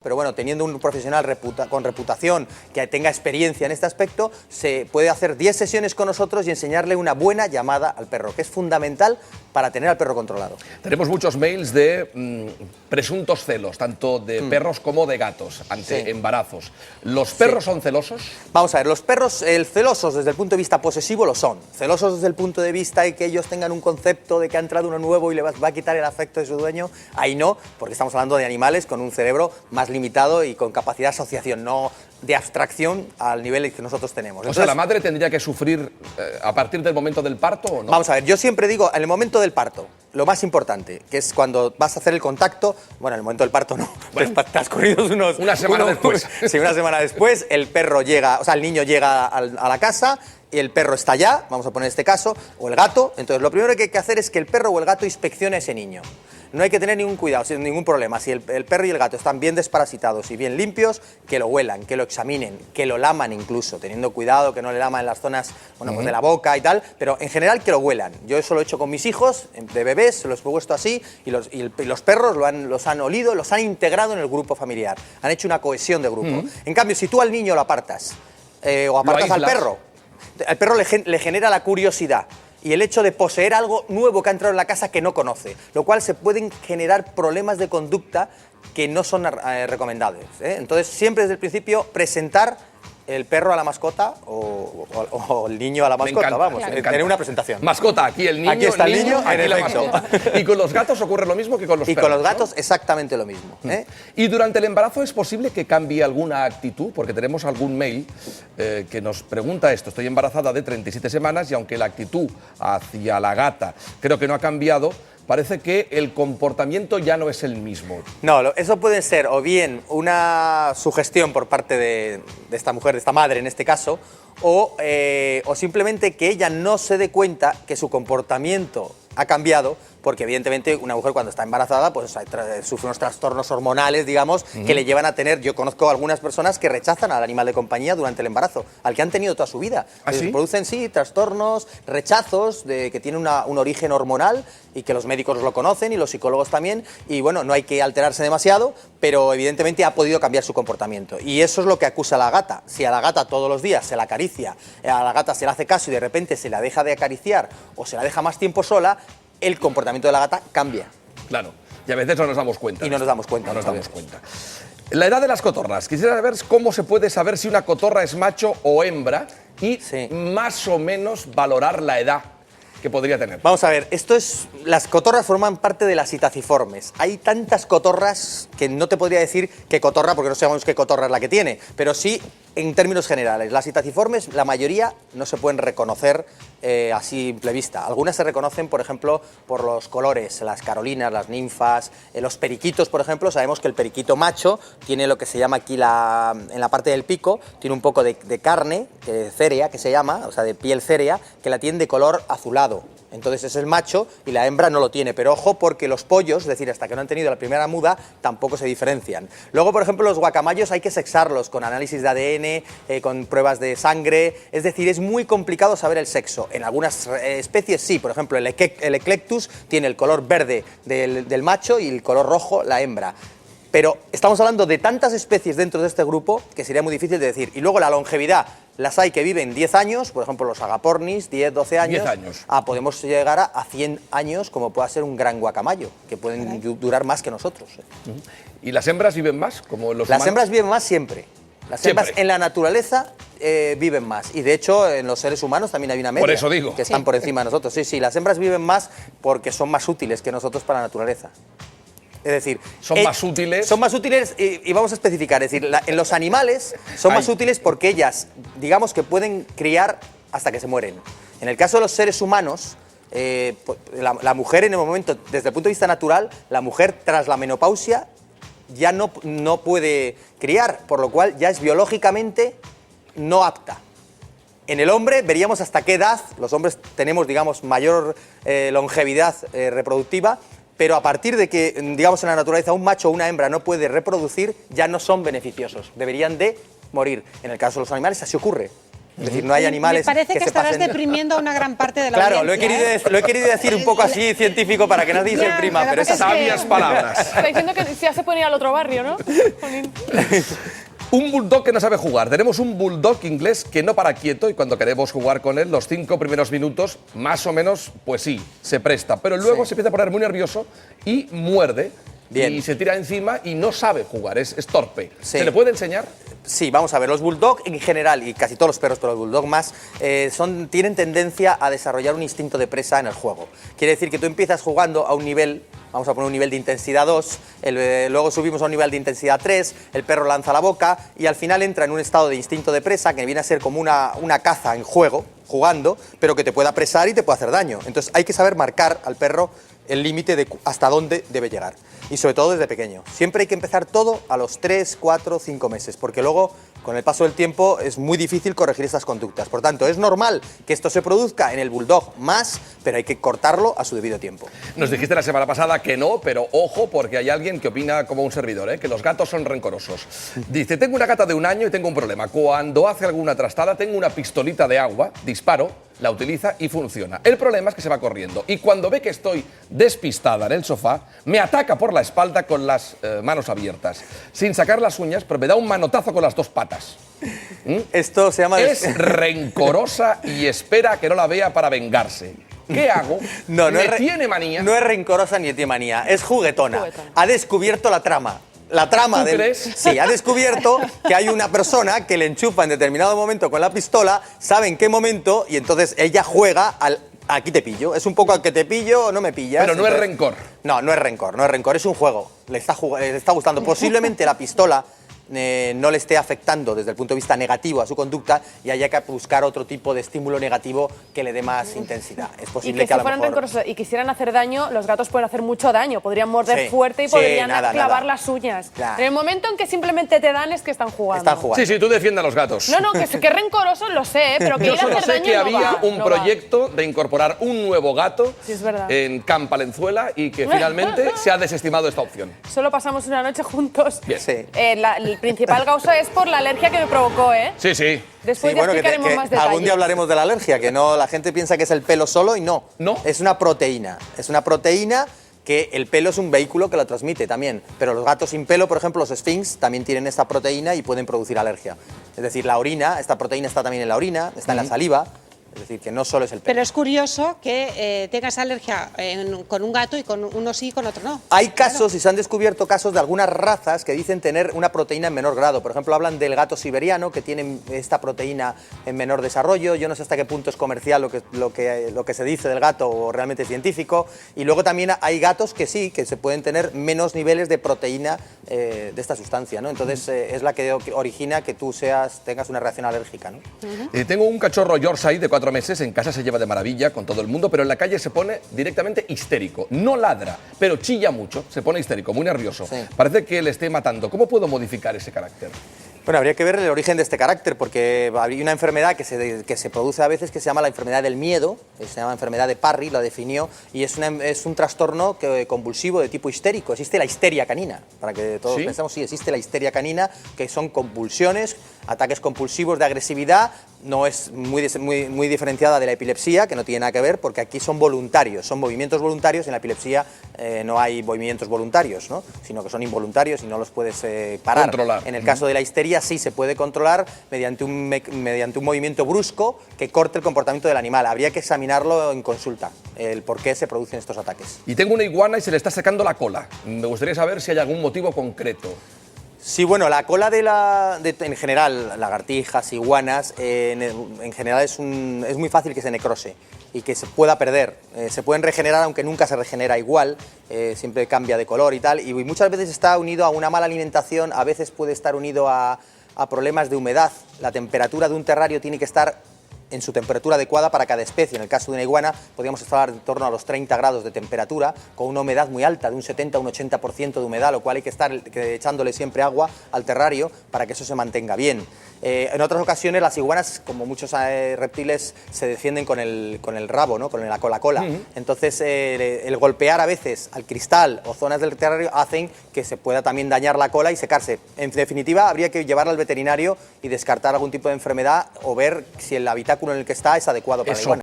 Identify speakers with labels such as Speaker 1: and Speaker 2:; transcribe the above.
Speaker 1: Pero bueno, teniendo un profesional con reputación que tenga experiencia en este aspecto, se puede hacer 10 sesiones con nosotros y enseñarle una buena llamada al perro, que es fundamental para tener al perro controlado.
Speaker 2: Tenemos muchos mails de presuntos celos, tanto de perros como de gatos, ante embarazos. ¿Los perros son celosos?
Speaker 1: Vamos a ver, los perros celosos desde el punto de vista posesivo lo son. Celosos desde el punto de vista de que ellos tengan un concepto de que ha entrado uno nuevo y le va a quitar el afecto de su dueño, ahí no, porque estamos hablando de animales con un cerebro más limitado y con capacidad de asociación, no de abstracción al nivel que nosotros tenemos.
Speaker 2: Entonces, o sea, ¿la madre tendría que sufrir a partir del momento del parto o no?
Speaker 1: Vamos a ver, yo siempre digo, en el momento del parto, lo más importante, que es cuando vas a hacer el contacto, bueno, en el momento del parto no, bueno, transcurridos
Speaker 2: una semana después.
Speaker 1: Sí, una semana después, el perro llega, o sea, el niño llega a la casa y el perro está allá, vamos a poner este caso, o el gato. Entonces, lo primero que hay que hacer es que el perro o el gato inspeccione a ese niño. No hay que tener ningún cuidado, ningún problema. Si el perro y el gato están bien desparasitados y bien limpios, que lo huelan, que lo examinen, que lo laman incluso, teniendo cuidado que no le laman en las zonas pues de la boca y tal, pero en general que lo huelan. Yo eso lo he hecho con mis hijos, de bebés, se los he puesto así, y los perros los han olido, los han integrado en el grupo familiar, han hecho una cohesión de grupo. En cambio, si tú al niño lo apartas, o apartas al perro le genera la curiosidad y el hecho de poseer algo nuevo que ha entrado en la casa que no conoce, lo cual se pueden generar problemas de conducta que no son recomendables, ¿eh? Entonces, siempre desde el principio presentar el perro a la mascota o el niño a la mascota, vamos, tener una presentación.
Speaker 2: Mascota, aquí el niño,
Speaker 1: aquí está el niño,
Speaker 2: aquí la mascota. ¿Y con los gatos ocurre lo mismo que con los perros?
Speaker 1: Y con los gatos exactamente lo mismo, ¿eh?
Speaker 2: ¿Y durante el embarazo es posible que cambie alguna actitud? Porque tenemos algún mail que nos pregunta esto. Estoy embarazada de 37 semanas y aunque la actitud hacia la gata creo que no ha cambiado, parece que el comportamiento ya no es el mismo.
Speaker 1: No, eso puede ser o bien una sugestión por parte de esta mujer, de esta madre en este caso, o simplemente que ella no se dé cuenta que su comportamiento ha cambiado, porque evidentemente una mujer cuando está embarazada pues sufre unos trastornos hormonales, digamos, que le llevan a tener, yo conozco algunas personas que rechazan al animal de compañía durante el embarazo, al que han tenido toda su vida.
Speaker 2: ¿Ah, sí?
Speaker 1: Producen, sí, trastornos, rechazos, que tienen un origen hormonal y que los médicos lo conocen y los psicólogos también, y bueno, no hay que alterarse demasiado, pero evidentemente ha podido cambiar su comportamiento. Y eso es lo que acusa la gata. Si a la gata todos los días se la acaricia, a la gata se le hace caso y de repente se la deja de acariciar o se la deja más tiempo sola, el comportamiento de la gata cambia.
Speaker 2: Claro, y a veces no nos damos cuenta.
Speaker 1: Y no nos damos cuenta.
Speaker 2: No nos damos cuenta. La edad de las cotorras. Quisiera saber cómo se puede saber si una cotorra es macho o hembra y más o menos valorar la edad que podría tener.
Speaker 1: Vamos a ver, las cotorras forman parte de las citaciformes. Hay tantas cotorras que no te podría decir qué cotorra, porque no sabemos qué cotorra es la que tiene, pero sí en términos generales. Las citaciformes, la mayoría no se pueden reconocer a simple vista. Algunas se reconocen, por ejemplo, por los colores, las carolinas, las ninfas, los periquitos, por ejemplo. Sabemos que el periquito macho tiene lo que se llama aquí en la parte del pico, tiene un poco de carne, cérea, que se llama, o sea, de piel cérea, que la tiene de color azulado. Entonces es el macho y la hembra no lo tiene, pero ojo porque los pollos, es decir, hasta que no han tenido la primera muda, tampoco se diferencian. Luego, por ejemplo, los guacamayos hay que sexarlos con análisis de ADN, con pruebas de sangre, es decir, es muy complicado saber el sexo. En algunas especies sí, por ejemplo, el Eclectus tiene el color verde del macho y el color rojo la hembra. Pero estamos hablando de tantas especies dentro de este grupo que sería muy difícil de decir. Y luego la longevidad, las hay que viven 10 años, por ejemplo los agapornis, 10, 12 años.
Speaker 2: 10 años.
Speaker 1: Podemos llegar a 100 años, como pueda ser un gran guacamayo, que pueden durar más que nosotros.
Speaker 2: ¿Y las hembras viven más? Como los
Speaker 1: las
Speaker 2: humanos?
Speaker 1: Hembras viven más siempre. Las hembras en la naturaleza viven más. Y de hecho, en los seres humanos también hay una media.
Speaker 2: Por eso digo.
Speaker 1: Que están por encima de nosotros. Sí, sí, las hembras viven más porque son más útiles que nosotros para la naturaleza. Es decir,
Speaker 2: son más útiles.
Speaker 1: Son más útiles y vamos a especificar. Es decir, en los animales son más útiles porque ellas, digamos que pueden criar hasta que se mueren. En el caso de los seres humanos, la mujer en el momento, desde el punto de vista natural, la mujer tras la menopausia ya no puede criar, por lo cual ya es biológicamente no apta. En el hombre veríamos hasta qué edad, los hombres tenemos, digamos, mayor longevidad reproductiva, pero a partir de que, digamos, en la naturaleza un macho o una hembra no puede reproducir, ya no son beneficiosos, deberían de morir. En el caso de los animales así ocurre. Es decir, no hay animales
Speaker 3: Me parece que
Speaker 1: se
Speaker 3: estarás
Speaker 1: pasen...
Speaker 3: deprimiendo a una gran parte de la
Speaker 1: Claro,
Speaker 3: audiencia,
Speaker 1: lo he querido decir un poco así científico para que nadie se
Speaker 3: Ya,
Speaker 1: imprima,
Speaker 3: pero
Speaker 1: pero
Speaker 3: pasa
Speaker 1: es
Speaker 3: es que-
Speaker 2: Sabias palabras.
Speaker 4: Está diciendo que ya se puede ir al otro barrio, ¿no? Jolín.
Speaker 2: Un bulldog que no sabe jugar. Tenemos un bulldog inglés que no para quieto y cuando queremos jugar con él, los 5 primeros minutos, más o menos, pues sí, se presta. Pero luego se empieza a poner muy nervioso y muerde.
Speaker 1: Bien.
Speaker 2: Y se tira encima y no sabe jugar, es torpe.
Speaker 1: Sí.
Speaker 2: ¿Se le puede enseñar?
Speaker 1: Sí, vamos a ver, los bulldog en general, y casi todos los perros, pero los bulldog más, tienen tendencia a desarrollar un instinto de presa en el juego. Quiere decir que tú empiezas jugando a un nivel, vamos a poner un nivel de intensidad 2, luego subimos a un nivel de intensidad 3, el perro lanza la boca y al final entra en un estado de instinto de presa que viene a ser como una caza en juego, jugando, pero que te pueda presar y te puede hacer daño. Entonces hay que saber marcar al perro el límite de hasta dónde debe llegar. Y sobre todo desde pequeño. Siempre hay que empezar todo a los 3, 4, 5 meses, porque luego, con el paso del tiempo, es muy difícil corregir estas conductas. Por tanto, es normal que esto se produzca en el bulldog más, pero hay que cortarlo a su debido tiempo.
Speaker 2: Nos dijiste la semana pasada que no, pero ojo, porque hay alguien que opina como un servidor, que los gatos son rencorosos. Dice, tengo una gata de 1 año y tengo un problema. Cuando hace alguna trastada, tengo una pistolita de agua, disparo, la utiliza y funciona. El problema es que se va corriendo y cuando ve que estoy despistada en el sofá, me ataca por la espalda con las manos abiertas, sin sacar las uñas, pero me da un manotazo con las 2 patas.
Speaker 1: Esto se llama...
Speaker 2: Es rencorosa y espera que no la vea para vengarse. ¿Qué hago?
Speaker 1: No
Speaker 2: ¿Me
Speaker 1: es
Speaker 2: tiene manía?
Speaker 1: No es rencorosa ni tiene manía, es juguetona.
Speaker 4: Juguetona.
Speaker 1: Ha descubierto la trama. La trama
Speaker 2: ¿Tú crees?
Speaker 1: Sí, ha descubierto que hay una persona que le enchufa en determinado momento con la pistola, sabe en qué momento y entonces ella juega al aquí te pillo. Es un poco al que te pillo o no me pillas.
Speaker 2: Pero no es
Speaker 1: entonces-
Speaker 2: rencor.
Speaker 1: No, no es rencor, es un juego. Le está gustando. Posiblemente la pistola no le esté afectando desde el punto de vista negativo a su conducta y haya que buscar otro tipo de estímulo negativo que le dé más intensidad. Es
Speaker 4: Y
Speaker 1: posible
Speaker 4: que
Speaker 1: que a
Speaker 4: si
Speaker 1: lo
Speaker 4: fueran
Speaker 1: mejor...
Speaker 4: rencorosos y quisieran hacer daño, los gatos pueden hacer mucho daño. Podrían morder
Speaker 1: Sí,
Speaker 4: fuerte y
Speaker 1: sí,
Speaker 4: podrían
Speaker 1: nada,
Speaker 4: clavar
Speaker 1: nada.
Speaker 4: las uñas.
Speaker 1: Claro.
Speaker 4: En el momento en que simplemente te dan es que están jugando.
Speaker 1: Están jugando.
Speaker 2: Sí, tú defiendes a los gatos.
Speaker 4: No, no, que es rencoroso lo sé, pero que
Speaker 2: Yo
Speaker 4: ir a
Speaker 2: solo
Speaker 4: hacer
Speaker 2: sé
Speaker 4: daño
Speaker 2: que
Speaker 4: no
Speaker 2: había
Speaker 4: va,
Speaker 2: un
Speaker 4: no va.
Speaker 2: proyecto de incorporar un nuevo gato
Speaker 4: Sí, es verdad.
Speaker 2: en Camp Palenzuela y que finalmente se ha desestimado esta opción.
Speaker 4: Solo pasamos una noche juntos.
Speaker 2: Bien.
Speaker 1: Sí.
Speaker 4: El principal causa es por la alergia que me provocó, ¿eh?
Speaker 2: Sí, sí.
Speaker 4: Después
Speaker 1: Sí,
Speaker 4: ya
Speaker 1: bueno,
Speaker 4: explicaremos
Speaker 1: que
Speaker 4: más detalles.
Speaker 1: algún día hablaremos de la alergia, que no la gente piensa que es el pelo solo y no.
Speaker 2: No.
Speaker 1: Es una proteína. Es una proteína que el pelo es un vehículo que lo transmite también. Pero los gatos sin pelo, por ejemplo, los Sphinx, también tienen esta proteína y pueden producir alergia. Es decir, la orina, esta proteína está también en la orina, está en la saliva. Es decir, que no solo es el pelo.
Speaker 3: Pero es curioso que tengas alergia con un gato y con uno sí y con otro no.
Speaker 1: Hay casos, y se han descubierto casos de algunas razas que dicen tener una proteína en menor grado. Por ejemplo, hablan del gato siberiano, que tiene esta proteína en menor desarrollo. Yo no sé hasta qué punto es comercial lo que se dice del gato o realmente científico. Y luego también hay gatos que sí, que se pueden tener menos niveles de proteína de esta sustancia, ¿no? Entonces es la que origina que tú tengas una reacción alérgica, ¿no?
Speaker 2: Tengo un cachorro Yorkshire de 4 meses, en casa se lleva de maravilla con todo el mundo, pero en la calle se pone directamente histérico. No ladra, pero chilla mucho, se pone histérico, muy nervioso.
Speaker 1: Sí.
Speaker 2: Parece que le esté matando. ¿Cómo puedo modificar ese carácter?
Speaker 1: Bueno, habría que ver el origen de este carácter, porque hay una enfermedad que se produce a veces que se llama la enfermedad del miedo, que se llama enfermedad de Parry, la definió, y es un trastorno convulsivo de tipo histérico. Existe la histeria canina, para que todos
Speaker 2: ¿Sí?
Speaker 1: pensemos, sí, existe la histeria canina, que son convulsiones, ataques compulsivos de agresividad, no es muy diferenciada de la epilepsia, que no tiene nada que ver, porque aquí son voluntarios, son movimientos voluntarios, en la epilepsia no hay movimientos voluntarios, ¿no? Sino que son involuntarios y no los puedes parar.
Speaker 2: Controlar.
Speaker 1: En el caso de la histeria sí se puede controlar mediante un movimiento brusco que corte el comportamiento del animal. Habría que examinarlo en consulta, el por qué se producen estos ataques.
Speaker 2: Y tengo una iguana y se le está secando la cola. Me gustaría saber si hay algún motivo concreto.
Speaker 1: Sí, bueno, la cola en general, lagartijas, iguanas, en general es muy fácil que se necrose y que se pueda perder. Se pueden regenerar, aunque nunca se regenera igual, siempre cambia de color y tal, y muchas veces está unido a una mala alimentación, a veces puede estar unido a problemas de humedad. La temperatura de un terrario tiene que estar en su temperatura adecuada para cada especie. En el caso de una iguana podríamos estar en torno a los 30 grados de temperatura, con una humedad muy alta, de un 70 a un 80% de humedad, lo cual hay que estar echándole siempre agua al terrario para que eso se mantenga bien. En otras ocasiones las iguanas, como muchos reptiles, se defienden con el rabo, ¿no? con la cola. Entonces el golpear a veces al cristal o zonas del terrario hacen que se pueda también dañar la cola y secarse. En definitiva, habría que llevarla al veterinario y descartar algún tipo de enfermedad o ver si el habitáculo en el que está es adecuado para la iguana.